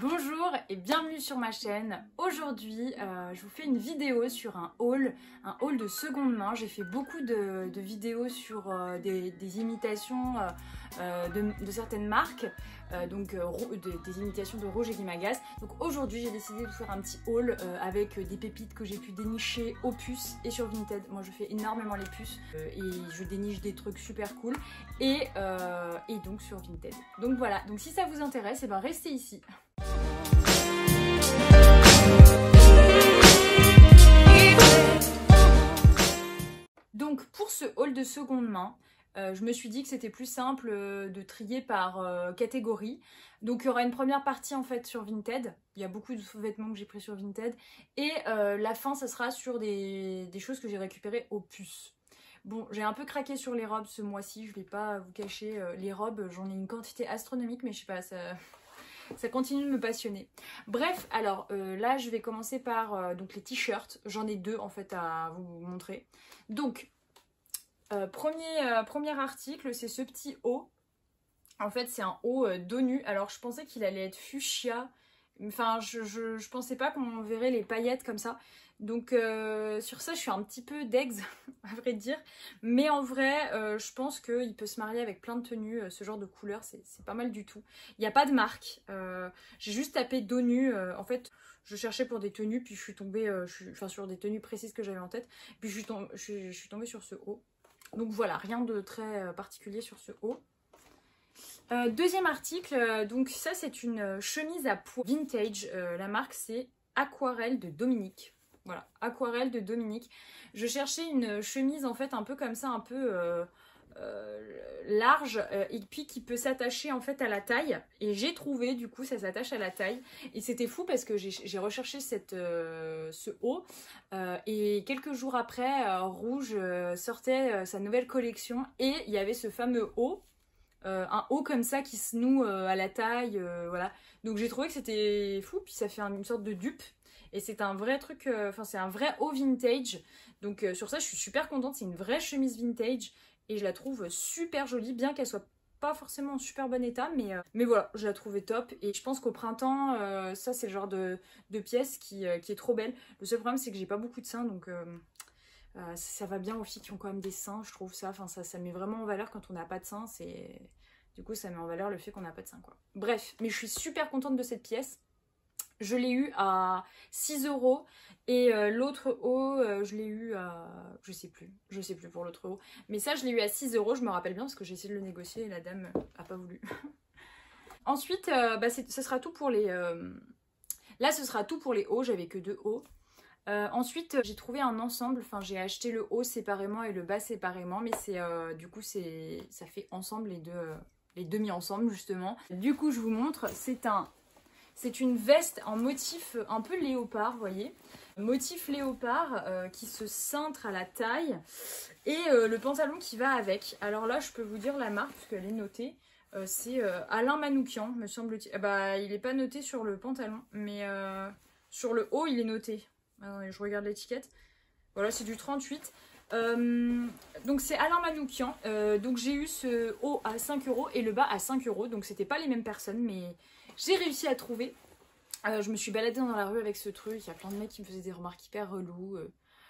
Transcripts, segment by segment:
Bonjour et bienvenue sur ma chaîne. Aujourd'hui, je vous fais une vidéo sur un haul de seconde main. J'ai fait beaucoup de vidéos sur des imitations de certaines marques, des imitations de Roger Guimagasse. Donc aujourd'hui, j'ai décidé de faire un petit haul avec des pépites que j'ai pu dénicher aux puces et sur Vinted. Moi, je fais énormément les puces et je déniche des trucs super cool et donc sur Vinted. Donc voilà, donc si ça vous intéresse, et ben restez ici. Donc pour ce haul de seconde main, je me suis dit que c'était plus simple de trier par catégorie. Donc il y aura une première partie en fait sur Vinted. Il y a beaucoup de vêtements que j'ai pris sur Vinted. Et la fin, ça sera sur des choses que j'ai récupérées aux puces. Bon, j'ai un peu craqué sur les robes ce mois-ci, je vais pas vous cacher. Les robes, j'en ai une quantité astronomique, mais je sais pas, ça continue de me passionner. Bref, alors là je vais commencer par donc les t-shirts. J'en ai deux en fait à vous montrer. Donc premier article, c'est ce petit haut. En fait c'est un haut dos nu. Alors je pensais qu'il allait être fuchsia. Enfin je pensais pas qu'on verrait les paillettes comme ça. Donc sur ça je suis un petit peu d'ex à vrai dire. Mais en vrai je pense qu'il peut se marier avec plein de tenues. Ce genre de couleur c'est pas mal du tout. Il n'y a pas de marque. J'ai juste tapé dos nu. En fait je cherchais pour des tenues puis je suis tombée sur des tenues précises que j'avais en tête. Puis je suis tombée sur ce haut. Donc voilà, rien de très particulier sur ce haut. Deuxième article, donc ça c'est une chemise à pois vintage. La marque c'est Aquarelle de Dominique. Voilà, Aquarelle de Dominique. Je cherchais une chemise en fait un peu comme ça, un peu large et puis qui peut s'attacher en fait à la taille. Et j'ai trouvé, du coup ça s'attache à la taille. Et c'était fou parce que j'ai recherché ce haut et quelques jours après, Rouge sortait sa nouvelle collection et il y avait ce fameux haut. Un haut comme ça qui se noue à la taille, voilà. Donc j'ai trouvé que c'était fou, puis ça fait une sorte de dupe. Et c'est un vrai truc, c'est un vrai haut vintage. Donc sur ça, je suis super contente. C'est une vraie chemise vintage et je la trouve super jolie, bien qu'elle soit pas forcément en super bon état. Mais voilà, je la trouvais top. Et je pense qu'au printemps, ça c'est le genre de pièce qui est trop belle. Le seul problème, c'est que j'ai pas beaucoup de seins, donc... ça va bien aux filles qui ont quand même des seins, je trouve ça. Enfin, ça met vraiment en valeur quand on n'a pas de seins. Du coup, ça met en valeur le fait qu'on n'a pas de seins, quoi. Bref, mais je suis super contente de cette pièce. Je l'ai eu à 6 € et l'autre haut, je l'ai eu à... Je sais plus pour l'autre haut. Mais ça, je l'ai eu à 6 €, je me rappelle bien parce que j'ai essayé de le négocier et la dame a pas voulu. Ensuite, ce sera tout pour les... Là, ce sera tout pour les hauts, j'avais que 2 hauts. Ensuite j'ai trouvé un ensemble, enfin j'ai acheté le haut séparément et le bas séparément, mais du coup ça fait ensemble les deux mis ensemble justement. Du coup je vous montre, c'est une veste en motif un peu léopard, vous voyez, motif léopard qui se cintre à la taille et le pantalon qui va avec. Alors là je peux vous dire la marque puisqu'elle est notée. C'est Alain Manoukian, me semble-t-il. Il n'est pas noté sur le pantalon, mais sur le haut il est noté. Attendez, je regarde l'étiquette. Voilà, c'est du 38. Donc c'est Alain Manoukian. Donc j'ai eu ce haut à 5 € et le bas à 5 €. Donc c'était pas les mêmes personnes, mais j'ai réussi à trouver. Je me suis baladée dans la rue avec ce truc. Il y a plein de mecs qui me faisaient des remarques hyper reloues.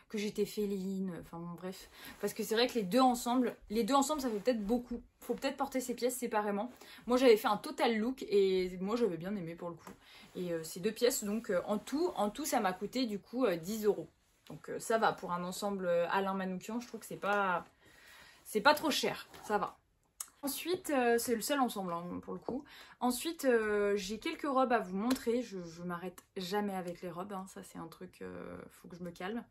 Que j'étais féline, enfin bon bref. Parce que c'est vrai que les deux ensemble ça fait peut-être beaucoup. Faut peut-être porter ces pièces séparément. Moi j'avais fait un total look et moi j'avais bien aimé pour le coup. Et ces deux pièces donc en tout ça m'a coûté du coup 10 €. Donc ça va pour un ensemble Alain Manoukian, je trouve que c'est pas trop cher, ça va. Ensuite, c'est le seul ensemble hein, pour le coup. Ensuite, j'ai quelques robes à vous montrer. Je m'arrête jamais avec les robes, hein. Ça c'est un truc, faut que je me calme.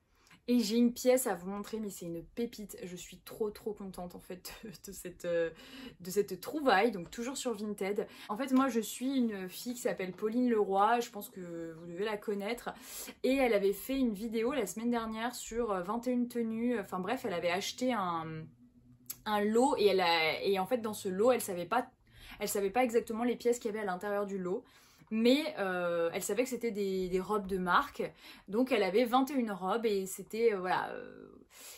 Et j'ai une pièce à vous montrer, mais c'est une pépite. Je suis trop contente en fait de cette trouvaille, donc toujours sur Vinted. En fait, moi je suis une fille qui s'appelle Pauline Leroy, je pense que vous devez la connaître. Et elle avait fait une vidéo la semaine dernière sur 21 tenues. Enfin bref, elle avait acheté un lot et en fait dans ce lot, elle savait pas exactement les pièces qu'il y avait à l'intérieur du lot. mais elle savait que c'était des robes de marque, donc elle avait 21 robes et c'était, voilà,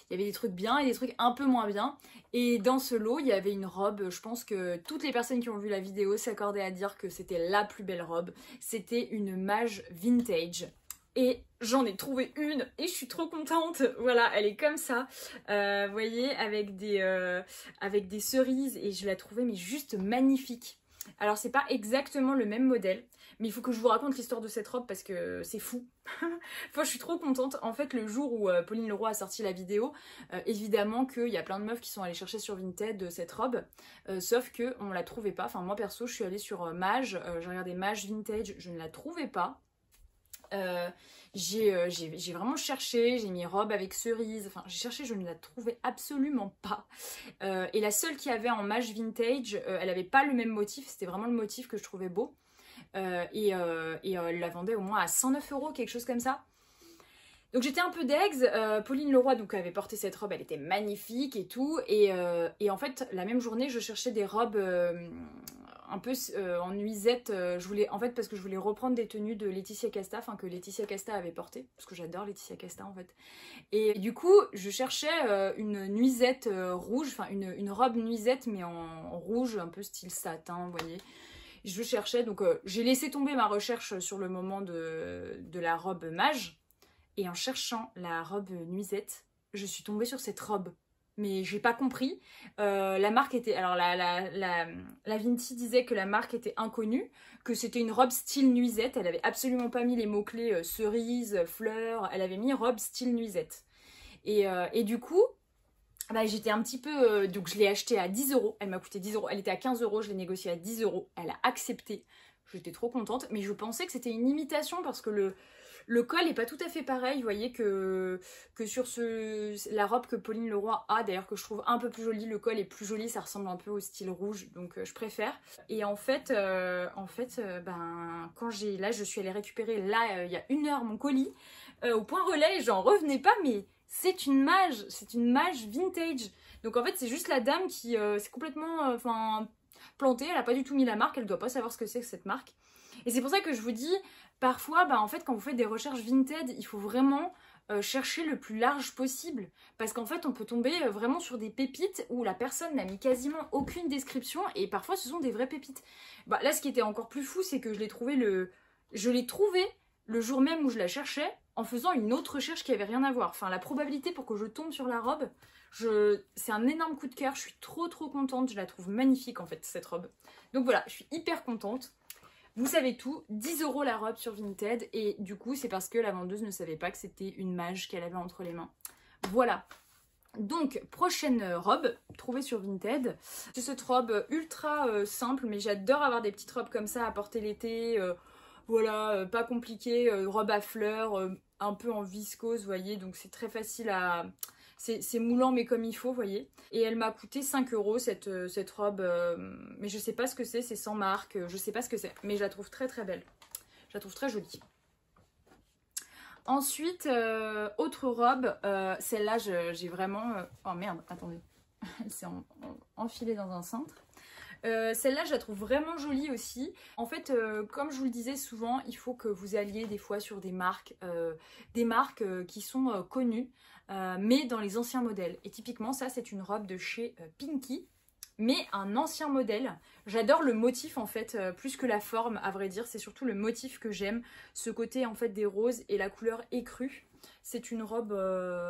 il y avait des trucs bien et des trucs un peu moins bien. Et dans ce lot, il y avait une robe, je pense que toutes les personnes qui ont vu la vidéo s'accordaient à dire que c'était la plus belle robe. C'était une mage vintage. Et j'en ai trouvé une et je suis trop contente. Voilà, elle est comme ça, vous voyez, avec des cerises et je la trouvais mais juste magnifique. Alors c'est pas exactement le même modèle, mais il faut que je vous raconte l'histoire de cette robe parce que c'est fou. Enfin, je suis trop contente. En fait, le jour où Pauline Leroy a sorti la vidéo, évidemment qu'il y a plein de meufs qui sont allées chercher sur Vinted cette robe, sauf qu'on la trouvait pas. Enfin, moi perso, je suis allée sur Mage, j'ai regardé Mage Vintage, je ne la trouvais pas. J'ai vraiment cherché, j'ai mis robe avec cerise, enfin j'ai cherché, je ne la trouvais absolument pas. Et la seule qui avait en mage vintage, elle avait pas le même motif, c'était vraiment le motif que je trouvais beau. Elle la vendait au moins à 109 €, quelque chose comme ça. Donc j'étais un peu d'ex, Pauline Leroy donc avait porté cette robe, elle était magnifique et tout. Et en fait, la même journée, je cherchais des robes un peu en nuisette, en fait parce que je voulais reprendre des tenues de Laetitia Casta, enfin que Laetitia Casta avait porté, parce que j'adore Laetitia Casta en fait. Et du coup je cherchais une nuisette rouge, enfin une robe nuisette mais en rouge, un peu style satin, vous voyez. Je cherchais, donc j'ai laissé tomber ma recherche sur le moment de la robe mage, et en cherchant la robe nuisette, je suis tombée sur cette robe. Mais j'ai pas compris. La marque était... Alors la Vinti disait que la marque était inconnue, que c'était une robe style nuisette. Elle avait absolument pas mis les mots-clés cerise, fleurs. Elle avait mis robe style nuisette. Et du coup, bah, j'étais un petit peu... donc je l'ai achetée à 10 €. Elle m'a coûté 10 €. Elle était à 15 €. Je l'ai négociée à 10 €. Elle a accepté. J'étais trop contente. Mais je pensais que c'était une imitation parce que le col n'est pas tout à fait pareil, vous voyez que sur la robe que Pauline Leroy a, d'ailleurs que je trouve un peu plus jolie, le col est plus joli, ça ressemble un peu au style rouge, donc je préfère. Et en fait, ben, là je suis allée récupérer, il y a 1 heure, mon colis, au point relais, j'en revenais pas, mais c'est une mage vintage. Donc en fait c'est juste la dame qui s'est complètement plantée, elle a pas du tout mis la marque, elle doit pas savoir ce que c'est que cette marque. Et c'est pour ça que je vous dis, parfois, bah, en fait, quand vous faites des recherches Vinted, il faut vraiment chercher le plus large possible. Parce qu'en fait, on peut tomber vraiment sur des pépites où la personne n'a mis quasiment aucune description et parfois, ce sont des vraies pépites. Bah, là, ce qui était encore plus fou, c'est que je l'ai trouvé le jour même où je la cherchais en faisant une autre recherche qui avait rien à voir. Enfin, la probabilité pour que je tombe sur la robe, c'est un énorme coup de cœur. Je suis trop contente. Je la trouve magnifique, en fait, cette robe. Donc voilà, je suis hyper contente. Vous savez tout, 10 € la robe sur Vinted, et du coup c'est parce que la vendeuse ne savait pas que c'était une mage qu'elle avait entre les mains. Voilà. Donc prochaine robe trouvée sur Vinted, c'est cette robe ultra simple, mais j'adore avoir des petites robes comme ça à porter l'été, voilà, pas compliqué, robe à fleurs, un peu en viscose, vous voyez, donc c'est très facile à... C'est moulant mais comme il faut, vous voyez. Et elle m'a coûté 5 € cette robe. Mais je sais pas ce que c'est sans marque. Je sais pas ce que c'est. Mais je la trouve très belle. Je la trouve très jolie. Ensuite, autre robe. Celle-là, j'ai vraiment... Oh merde, attendez. Elle s'est enfilée dans un cintre. Celle-là, je la trouve vraiment jolie aussi. En fait, comme je vous le disais souvent, il faut que vous alliez des fois sur des marques qui sont connues, mais dans les anciens modèles. Et typiquement, ça, c'est une robe de chez Pinky, mais un ancien modèle. J'adore le motif, en fait, plus que la forme, à vrai dire. C'est surtout le motif que j'aime. Ce côté, en fait, des roses et la couleur écrue. C'est une robe,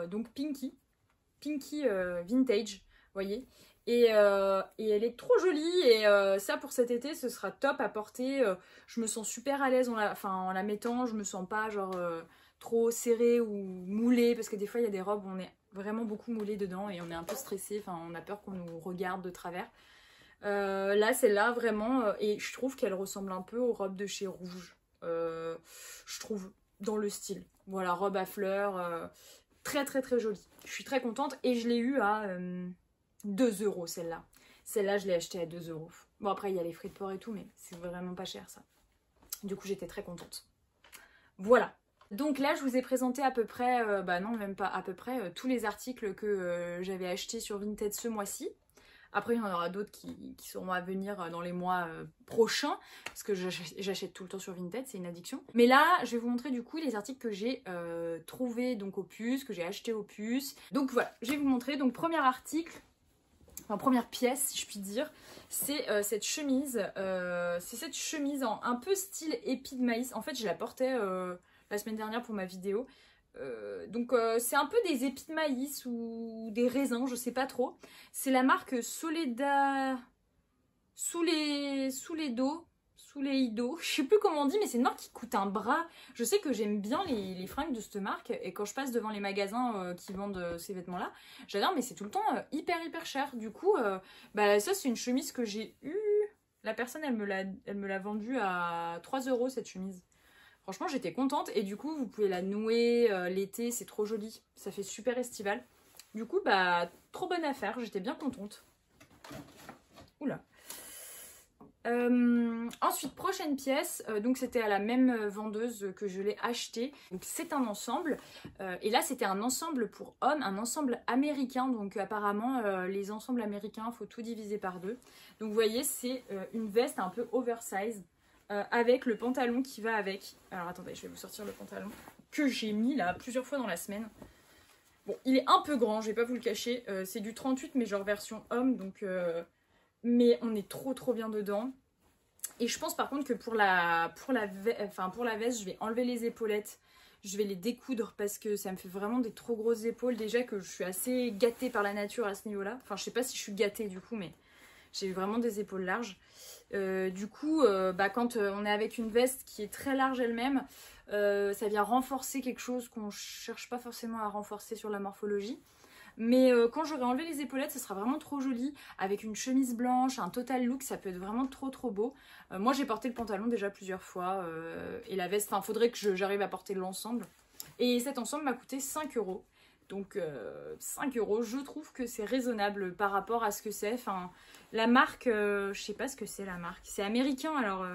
donc Pinky vintage, vous voyez. Et elle est trop jolie et ça pour cet été ce sera top à porter. Je me sens super à l'aise en la mettant, je me sens pas genre trop serrée ou moulée parce que des fois il y a des robes où on est vraiment beaucoup moulé dedans et on est un peu stressé, enfin on a peur qu'on nous regarde de travers. Là celle-là vraiment et je trouve qu'elle ressemble un peu aux robes de chez Rouge, je trouve dans le style. Voilà, robe à fleurs, très jolie. Je suis très contente et je l'ai eu à 2 € celle-là. Celle-là, je l'ai achetée à 2 €. Bon, après, il y a les frais de port et tout, mais c'est vraiment pas cher, ça. Du coup, j'étais très contente. Voilà. Donc là, je vous ai présenté à peu près, bah non, même pas à peu près, tous les articles que j'avais achetés sur Vinted ce mois-ci. Après, il y en aura d'autres qui seront à venir dans les mois prochains, parce que j'achète tout le temps sur Vinted, c'est une addiction. Mais là, je vais vous montrer du coup les articles que j'ai trouvés donc au Puce, que j'ai acheté au Puce. Donc voilà, je vais vous montrer. Donc premier article, enfin première pièce si je puis dire, c'est cette chemise. C'est cette chemise en un peu style épi de maïs. En fait, je la portais la semaine dernière pour ma vidéo. Donc c'est un peu des épis de maïs ou des raisins, je sais pas trop. C'est la marque Soledad Souleido, je sais plus comment on dit, mais c'est une marque qui coûte un bras. Je sais que j'aime bien les fringues de cette marque, et quand je passe devant les magasins qui vendent ces vêtements là, j'adore, mais c'est tout le temps hyper cher. Du coup bah ça c'est une chemise que j'ai eue, la personne elle me l'a vendue à 3 € cette chemise. Franchement, j'étais contente et du coup, vous pouvez la nouer l'été, c'est trop joli. Ça fait super estival. Du coup, bah, trop bonne affaire, j'étais bien contente. Oula. Ensuite, prochaine pièce, donc c'était à la même vendeuse que je l'ai acheté. Donc c'est un ensemble, et là c'était un ensemble pour hommes, un ensemble américain. Donc apparemment les ensembles américains, faut tout diviser par deux. Donc vous voyez, c'est une veste un peu oversize. Avec le pantalon qui va avec. Alors attendez, je vais vous sortir le pantalon que j'ai mis là plusieurs fois dans la semaine. Bon, il est un peu grand, je vais pas vous le cacher. C'est du 38 mais genre version homme, donc mais on est trop bien dedans. Et je pense par contre que pour la veste, je vais enlever les épaulettes. Je vais les découdre parce que ça me fait vraiment des trop grosses épaules. Déjà que je suis assez gâtée par la nature à ce niveau-là. Enfin, je sais pas si je suis gâtée du coup, mais j'ai vraiment des épaules larges. Du coup, bah, quand on est avec une veste qui est très large elle-même, ça vient renforcer quelque chose qu'on cherche pas forcément à renforcer sur la morphologie. Mais quand j'aurai enlevé les épaulettes, ça sera vraiment trop joli. Avec une chemise blanche, un total look, ça peut être vraiment trop beau. Moi, j'ai porté le pantalon déjà plusieurs fois. Et la veste, enfin, faudrait que j'arrive à porter l'ensemble. Et cet ensemble m'a coûté 5 €. Donc 5 €, je trouve que c'est raisonnable par rapport à ce que c'est. Enfin, la marque, je sais pas ce que c'est la marque. C'est américain alors.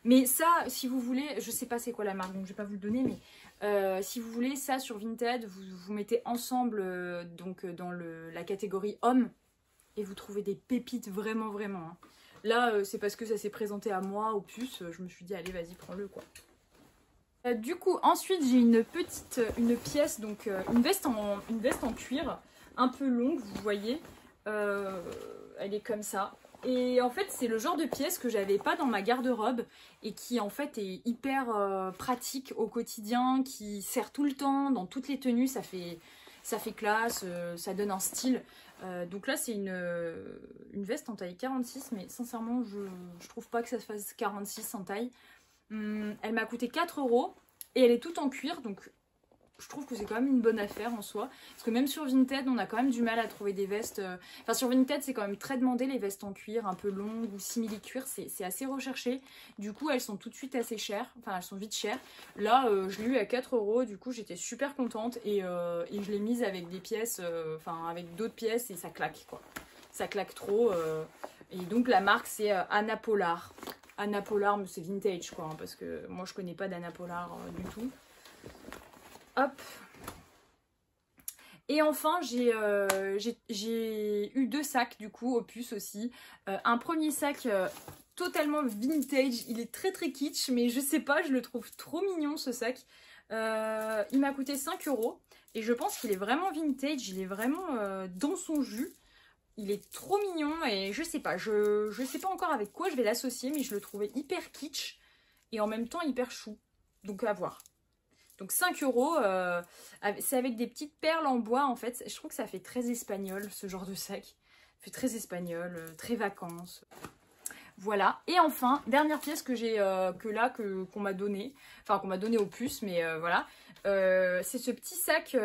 Mais ça, si vous voulez, je sais pas c'est quoi la marque, donc je vais pas vous le donner, mais si vous voulez ça sur Vinted, vous mettez ensemble donc dans la catégorie homme et vous trouvez des pépites vraiment. Hein. Là, c'est parce que ça s'est présenté à moi au Puce, je me suis dit allez vas-y prends-le quoi. Du coup, ensuite j'ai une pièce, donc une veste en cuir, un peu longue, vous voyez. Elle est comme ça. Et en fait, c'est le genre de pièce que j'avais pas dans ma garde-robe et qui en fait est hyper pratique au quotidien, qui sert tout le temps, dans toutes les tenues, ça fait classe, ça donne un style. Donc là, c'est une veste en taille 46, mais sincèrement, je trouve pas que ça se fasse 46 en taille. Elle m'a coûté 4 € et elle est toute en cuir, donc je trouve que c'est quand même une bonne affaire en soi. Parce que même sur Vinted, on a quand même du mal à trouver des vestes. Enfin, sur Vinted, c'est quand même très demandé les vestes en cuir, un peu longues ou simili-cuir. C'est assez recherché. Du coup, elles sont tout de suite assez chères. Enfin, elles sont vite chères. Là, je l'ai eu à 4 €. Du coup, j'étais super contente. Et je l'ai mise avec des pièces, enfin, avec d'autres pièces et ça claque, quoi. Ça claque trop. Et donc, la marque, c'est Anna Polar. Anna Polar, mais c'est vintage, quoi. Hein, parce que moi, je connais pas d'Anna Polar du tout. Hop. Et enfin, j'ai eu 2 sacs du coup au Puce aussi. Un premier sac totalement vintage. Il est très kitsch, mais je sais pas, je le trouve trop mignon ce sac. Il m'a coûté 5 € et je pense qu'il est vraiment vintage. Il est vraiment dans son jus. Il est trop mignon et je sais pas. Je sais pas encore avec quoi je vais l'associer, mais je le trouvais hyper kitsch et en même temps hyper chou. Donc à voir. Donc 5 €, c'est avec des petites perles en bois en fait. Je trouve que ça fait très espagnol ce genre de sac. Ça fait très espagnol, très vacances. Voilà. Et enfin, dernière pièce que j'ai qu'on m'a donné. Enfin qu'on m'a donné au Puce, mais voilà. C'est ce petit sac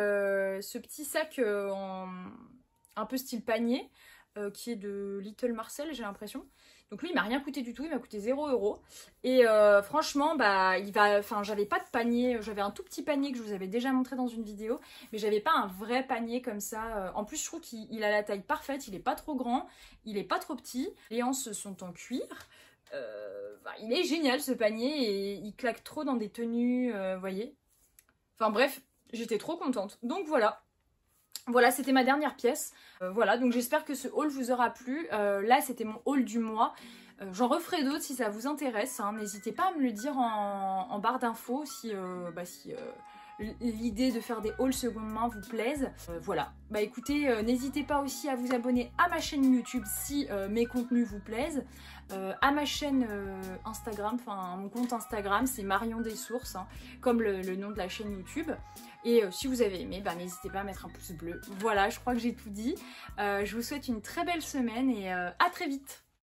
en un peu style panier. Qui est de Little Marcel, j'ai l'impression. Donc lui, il m'a rien coûté du tout, il m'a coûté 0 €. Et franchement, bah, j'avais pas de panier, j'avais un tout petit panier que je vous avais déjà montré dans une vidéo, mais j'avais pas un vrai panier comme ça. En plus, je trouve qu'il a la taille parfaite, il est pas trop grand, il est pas trop petit. Les anses sont en cuir. Bah, il est génial ce panier et il claque trop dans des tenues, vous voyez. Enfin bref, j'étais trop contente. Donc voilà. Voilà, c'était ma dernière pièce. Voilà, donc j'espère que ce haul vous aura plu. Là, c'était mon haul du mois. J'en referai d'autres si ça vous intéresse. Hein. N'hésitez pas à me le dire en barre d'infos si, l'idée de faire des hauls seconde main vous plaise. Voilà, bah écoutez, n'hésitez pas aussi à vous abonner à ma chaîne YouTube si mes contenus vous plaisent. À ma chaîne Instagram, enfin mon compte Instagram, c'est Marion des Sources, hein, comme le nom de la chaîne YouTube. Et si vous avez aimé, bah, n'hésitez pas à mettre un pouce bleu. Voilà, je crois que j'ai tout dit. Je vous souhaite une très belle semaine et à très vite.